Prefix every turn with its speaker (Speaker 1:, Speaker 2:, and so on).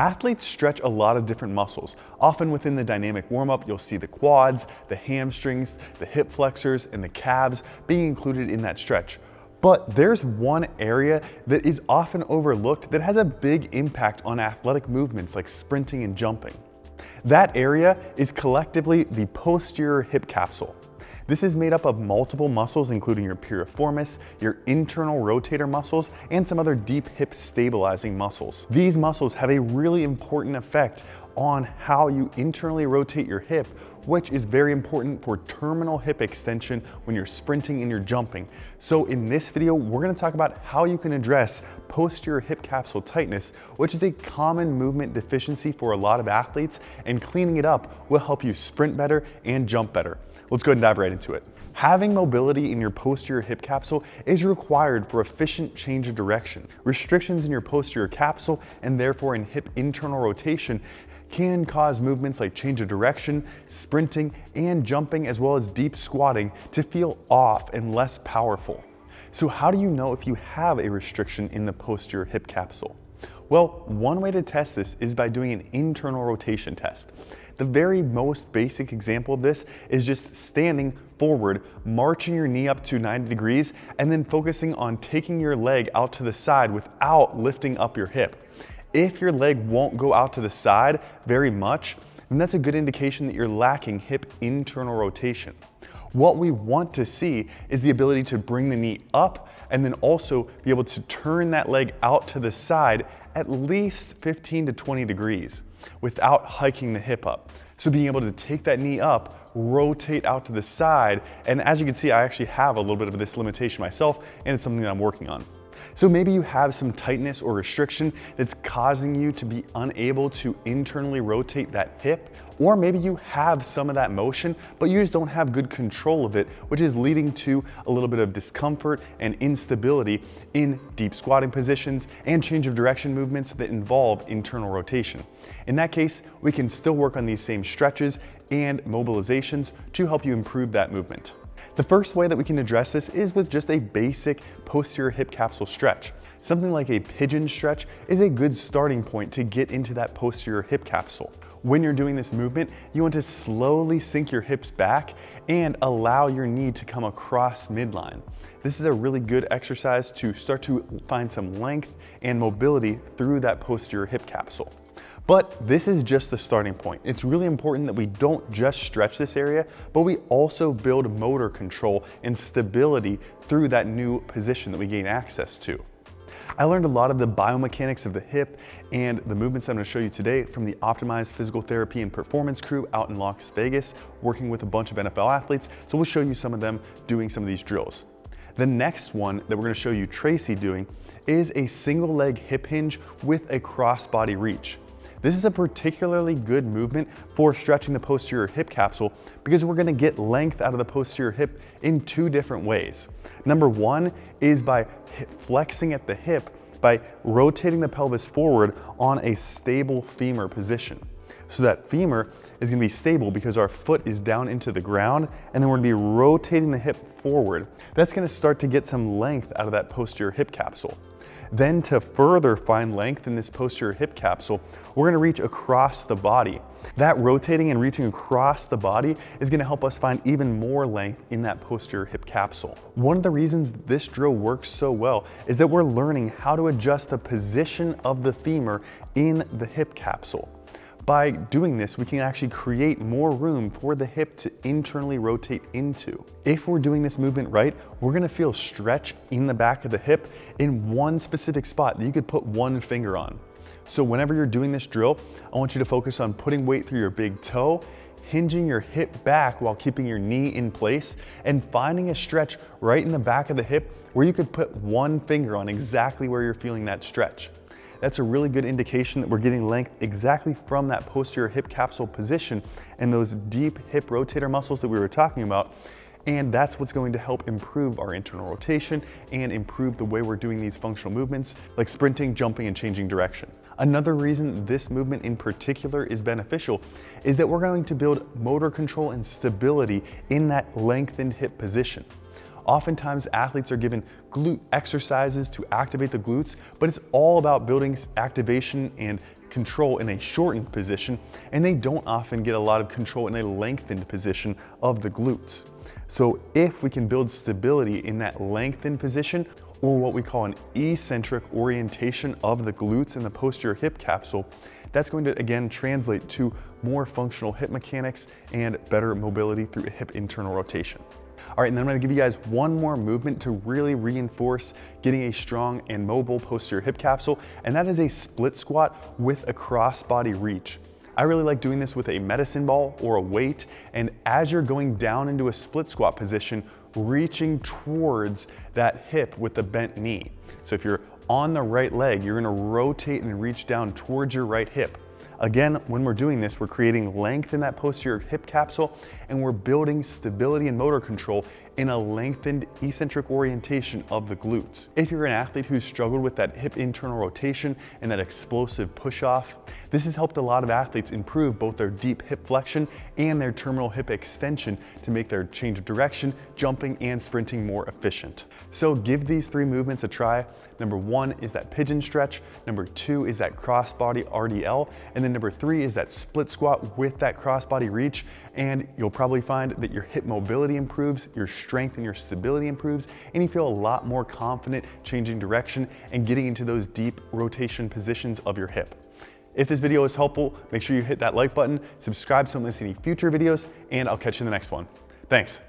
Speaker 1: Athletes stretch a lot of different muscles. Often within the dynamic warm-up, you'll see the quads, the hamstrings, the hip flexors, and the calves being included in that stretch. But there's one area that is often overlooked that has a big impact on athletic movements like sprinting and jumping. That area is collectively the posterior hip capsule. This is made up of multiple muscles, including your piriformis, your internal rotator muscles, and some other deep hip stabilizing muscles. These muscles have a really important effect on how you internally rotate your hip, which is very important for terminal hip extension when you're sprinting and you're jumping. So in this video, we're going to talk about how you can address posterior hip capsule tightness, which is a common movement deficiency for a lot of athletes, and cleaning it up will help you sprint better and jump better. Let's go ahead and dive right into it. Having mobility in your posterior hip capsule is required for efficient change of direction. Restrictions in your posterior capsule and therefore in hip internal rotation can cause movements like change of direction, sprinting, and jumping, as well as deep squatting to feel off and less powerful. So how do you know if you have a restriction in the posterior hip capsule? Well, one way to test this is by doing an internal rotation test. The very most basic example of this is just standing forward, marching your knee up to 90 degrees, and then focusing on taking your leg out to the side without lifting up your hip. If your leg won't go out to the side very much, then that's a good indication that you're lacking hip internal rotation. What we want to see is the ability to bring the knee up and then also be able to turn that leg out to the side at least 15 to 20 degrees without hiking the hip up. So being able to take that knee up, rotate out to the side, and as you can see, I actually have a little bit of this limitation myself, and it's something that I'm working on. So maybe you have some tightness or restriction that's causing you to be unable to internally rotate that hip, or maybe you have some of that motion, but you just don't have good control of it, which is leading to a little bit of discomfort and instability in deep squatting positions and change of direction movements that involve internal rotation. In that case, we can still work on these same stretches and mobilizations to help you improve that movement. The first way that we can address this is with just a basic posterior hip capsule stretch. Something like a pigeon stretch is a good starting point to get into that posterior hip capsule. When you're doing this movement, you want to slowly sink your hips back and allow your knee to come across midline. This is a really good exercise to start to find some length and mobility through that posterior hip capsule. But this is just the starting point. It's really important that we don't just stretch this area, but we also build motor control and stability through that new position that we gain access to. I learned a lot of the biomechanics of the hip and the movements I'm going to show you today from the Optimized Physical Therapy and Performance crew out in Las Vegas, working with a bunch of NFL athletes. So we'll show you some of them doing some of these drills. The next one that we're going to show you Tracy doing is a single leg hip hinge with a crossbody reach. This is a particularly good movement for stretching the posterior hip capsule because we're going to get length out of the posterior hip in two different ways. Number one is by flexing at the hip by rotating the pelvis forward on a stable femur position. So that femur is going to be stable because our foot is down into the ground, and then we're going to be rotating the hip forward. That's going to start to get some length out of that posterior hip capsule. Then to further find length in this posterior hip capsule, we're going to reach across the body. That rotating and reaching across the body is going to help us find even more length in that posterior hip capsule. One of the reasons this drill works so well is that we're learning how to adjust the position of the femur in the hip capsule. By doing this, we can actually create more room for the hip to internally rotate into. If we're doing this movement right, we're gonna feel stretch in the back of the hip in one specific spot that you could put one finger on. So whenever you're doing this drill, I want you to focus on putting weight through your big toe, hinging your hip back while keeping your knee in place, and finding a stretch right in the back of the hip where you could put one finger on exactly where you're feeling that stretch. That's a really good indication that we're getting length exactly from that posterior hip capsule position and those deep hip rotator muscles that we were talking about. And that's what's going to help improve our internal rotation and improve the way we're doing these functional movements like sprinting, jumping, and changing direction. Another reason this movement in particular is beneficial is that we're going to build motor control and stability in that lengthened hip position. Oftentimes athletes are given glute exercises to activate the glutes, but it's all about building activation and control in a shortened position, and they don't often get a lot of control in a lengthened position of the glutes. So if we can build stability in that lengthened position, or what we call an eccentric orientation of the glutes in the posterior hip capsule, that's going to again translate to more functional hip mechanics and better mobility through hip internal rotation. All right, and then I'm gonna give you guys one more movement to really reinforce getting a strong and mobile posterior hip capsule, and that is a split squat with a crossbody reach. I really like doing this with a medicine ball or a weight, and as you're going down into a split squat position, reaching towards that hip with the bent knee. So if you're on the right leg, you're gonna rotate and reach down towards your right hip. Again, when we're doing this, we're creating length in that posterior hip capsule, and we're building stability and motor control in a lengthened eccentric orientation of the glutes. If you're an athlete who's struggled with that hip internal rotation and that explosive push-off, this has helped a lot of athletes improve both their deep hip flexion and their terminal hip extension to make their change of direction, jumping, and sprinting more efficient. So give these 3 movements a try. Number 1 is that pigeon stretch, number 2 is that crossbody RDL, and then number 3 is that split squat with that crossbody reach, and you'll probably find that your hip mobility improves, your strength and your stability improves, and you feel a lot more confident changing direction and getting into those deep rotation positions of your hip. If this video is helpful, make sure you hit that like button, subscribe so you don't miss any future videos, and I'll catch you in the next one. Thanks.